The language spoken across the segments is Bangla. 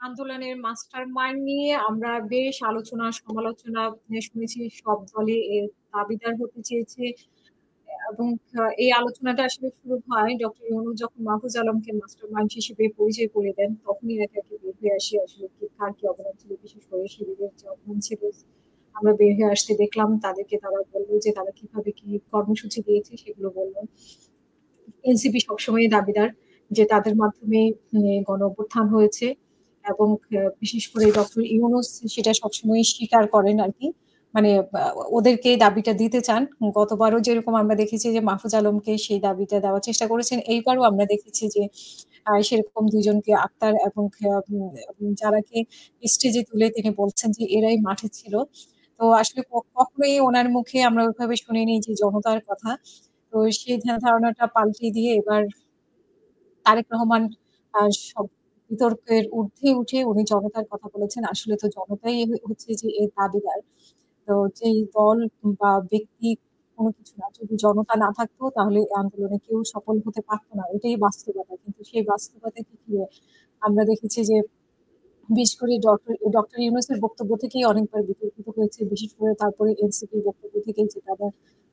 আন্দোলনের মাস্টার মাইন্ড নিয়ে আমরা বেশ আলোচনা সমালোচনা শুনেছি। সব দলই এর দাবিদার হতে চেয়েছে এবং এই আলোচনাটা আসলে শুরু হয় ডক্টর ইউনূস যখন মাহফুজ আলমকে মাস্টার মাইন্ড হিসেবে পরিচয় করিয়ে দেন, তখনই একে বের হয়ে আসে আসলে কার কি অবদান ছিল। বিশেষ করে শিবিরের যে অবদান ছিল আমরা বের হয়ে আসতে দেখলাম। তাদেরকে তারা বলল যে তারা কিভাবে কি কর্মসূচি দিয়েছে সেগুলো বলল। এনসিপি সবসময়ই দাবিদার যে তাদের মাধ্যমে গণঅভ্যুত্থান হয়েছে এবং বিশেষ করে ডক্টর ইউনূস সেটা সবসময়ই স্বীকার করেন আরকি। মানে ওদেরকে দাবিটা দিতে চান। গতবারও যেরকম আমরা দেখেছি যে মাহফুজ আলমকে সেই দাবিটা দেওয়ার চেষ্টা করেছেন। এইবারও আমরা দেখেছি যে সেরকম ২ জনকে আক্তার এবং যারাকে স্টেজে তুলে তিনি বলছেন যে এরাই মাঠে ছিল। তো আসলে কখনোই উনার মুখে আমরা ওইভাবে শুনিনি যে জনতার কথা। তো সেই ধারণাটা পাল্টে দিয়ে এবার তারেক রহমান সব বিতর্কের ঊর্ধ্বে উঠে উনি জনতার কথা বলেছেন। আসলে তো জনতাই হচ্ছে যে এর দাবিদার। তো যেই দল বা ব্যক্তি কোনো কিছু না। যদি জনতা না থাকতো তাহলে এই আন্দোলনে কেউ সফল হতে পারত না। এটাই বাস্তবতা। কিন্তু সেই বাস্তবতাকে ঘিরে আমরা দেখেছি যে বিশেষ করে ডক্টর ইউনূসের বক্তব্য থেকেই অনেকবার বিতর্কিত হয়েছে। বিশেষ করে তারপরে এনসিপির বক্তব্য থেকেই যে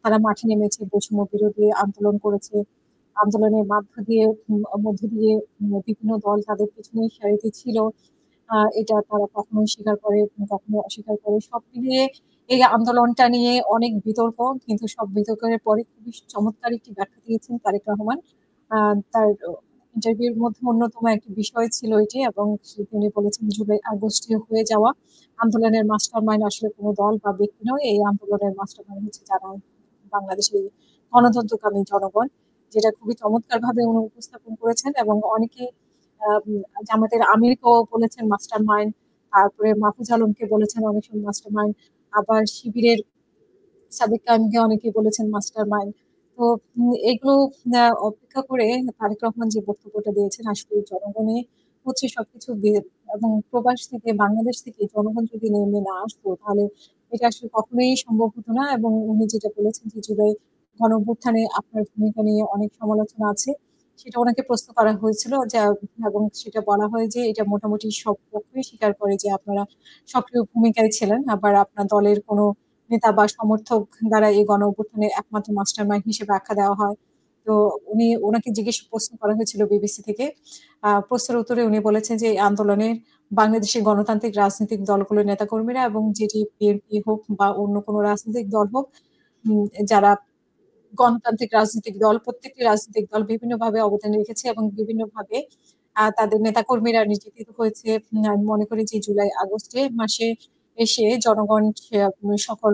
তারা মাঠে নেমেছে, বৈষম্য বিরোধী আন্দোলন করেছে। আন্দোলনের মধ্য দিয়ে বিভিন্ন দল তাদের পেছনের সারিতে ছিল। এটা তারা কখনোই স্বীকার করে, কখনো অস্বীকার করে। সব মিলিয়ে এই আন্দোলনটা নিয়ে অনেক বিতর্ক। কিন্তু সব বিতর্কের পরে খুবই চমৎকার একটি ব্যাখ্যা দিয়েছেন তারেক রহমান। তার ইন্টারভিউর মধ্যে অন্যতম একটি বিষয় ছিল এটি এবং তিনি বলেছেন জুলাই আগস্টে হয়ে যাওয়া আন্দোলনের মাস্টারমাইন্ড আসলে কোনো দল বা ব্যক্তি নয়। এই আন্দোলনের মাস্টারমাইন্ড হচ্ছে যারা বাংলাদেশের গণতন্ত্রকামী জনগণ। যেটা খুবই চমৎকারভাবে উনি উপস্থাপন করেছেন এবং অনেকেই জামায়াতের আমিরকেও বলেছেন মাস্টারমাইন্ড। তারপরে মাহফুজ আলমকে বলেছেন অনেক সময় মাস্টারমাইন্ড। আবার শিবিরের সাদিক কায়েমকে অনেকেই বলেছেন মাস্টারমাইন্ড। তো এগুলো অপেক্ষা করে তারেক রহমান যে বক্তব্যটা দিয়েছেন আসলে জনগণই হচ্ছে সবকিছু এবং প্রবাস থেকে বাংলাদেশ থেকে জনগণ যদি নেমে না আসতো তাহলে এটা আসলে কখনোই সম্ভব হতো না এবং উনি যেটা বলেছেন যে জুলাই গণঅভ্যুত্থানে আপনার ভূমিকা নিয়ে অনেক সমালোচনা আছে। সেটা উনাকে প্রশ্ন করা হয়েছিল এবং সেটা বলা হয় যে এটা মোটামুটি সব পক্ষই স্বীকার করে যে আপনারা সক্রিয় ভূমিকায় ছিলেন। আবার আপনার দলের কোনো নেতা বা সমর্থক দ্বারা এই গণঅভ্যুত্থানের একমাত্র মাস্টারমাইন্ড হিসেবে আখ্যা দেওয়া হয়। তো উনাকে প্রশ্ন করা হয়েছিল বিবিসি থেকে। প্রশ্নের উত্তরে উনি বলেছেন যে, এই আন্দোলনের বাংলাদেশের গণতান্ত্রিক রাজনৈতিক দলগুলোর নেতাকর্মীরা এবং যেটি বিএনপি হোক বা অন্য কোনো রাজনৈতিক দল হোক, উম যারা গণতান্ত্রিক রাজনৈতিক দল, প্রত্যেকটি রাজনৈতিক দল বিভিন্নভাবে অবদান রেখেছে এবং বিভিন্নভাবে তাদের নেতাকর্মীরা নির্যাতিত হয়েছে। আমি মনে করি যে জুলাই আগস্টে মাসে এসে জনগণ সকল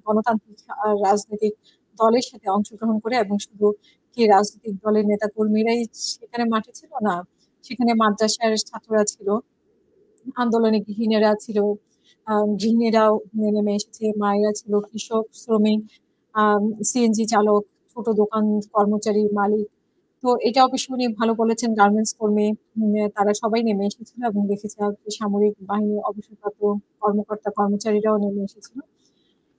গণতান্ত্রিক রাজনৈতিক দলের সাথে অংশগ্রহণ করে এবং শুধু কি রাজনৈতিক দলের নেতাকর্মীরাই সেখানে মাঠে ছিল না। সেখানে মাদ্রাসার ছাত্ররা ছিল, আন্দোলনে গৃহিণীরা ছিল, আ গৃহিণীরাও নেমে এসেছে, মায়েরা ছিল, কৃষক, শ্রমিক, আম সিএনজি চালক, ছোট দোকান কর্মচারী, মালিক। তো এটা অবশ্য উনি ভালো বলেছেন গার্মেন্টস কর্মী তারা সবাই নেমে এসেছিল এবং দেখেছি সামরিক বাহিনীর অবসরপ্রাপ্ত কর্মচারীরাও নেমে এসেছিল।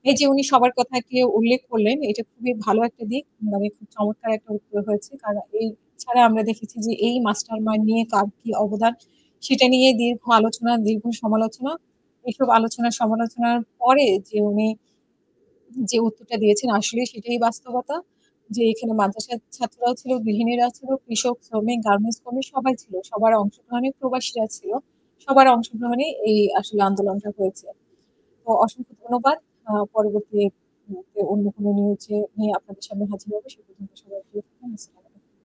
এই যে উনি সবার কথাকে উল্লেখ করলেন, এটা খুবই ভালো একটা দিক। মানে খুব চমৎকার একটা উত্তর হয়েছে। কারণ এই ছাড়া আমরা দেখেছি যে এই মাস্টার মাইন্ড নিয়ে কার কি অবদান, সেটা নিয়ে দীর্ঘ আলোচনা, দীর্ঘ সমালোচনা। এসব আলোচনা সমালোচনার পরে যে উনি যে উত্তরটা দিয়েছেন আসলেই সেটাই বাস্তবতা। যে এখানে মাদ্রাসার ছাত্ররাও ছিল, গৃহিণীরা ছিল, কৃষক, শ্রমিক, গার্মেন্টস কর্মী সবাই ছিল। সবার অংশগ্রহণে প্রবাসীরা ছিল। সবার অংশগ্রহণে এই আসলে আন্দোলনটা হয়েছে। তো অসংখ্য ধন্যবাদ। পরবর্তী অন্য কোনো নিয়ে আপনাদের সামনে হাজির হব। সে পর্যন্ত সবাই ভালো থাকুন।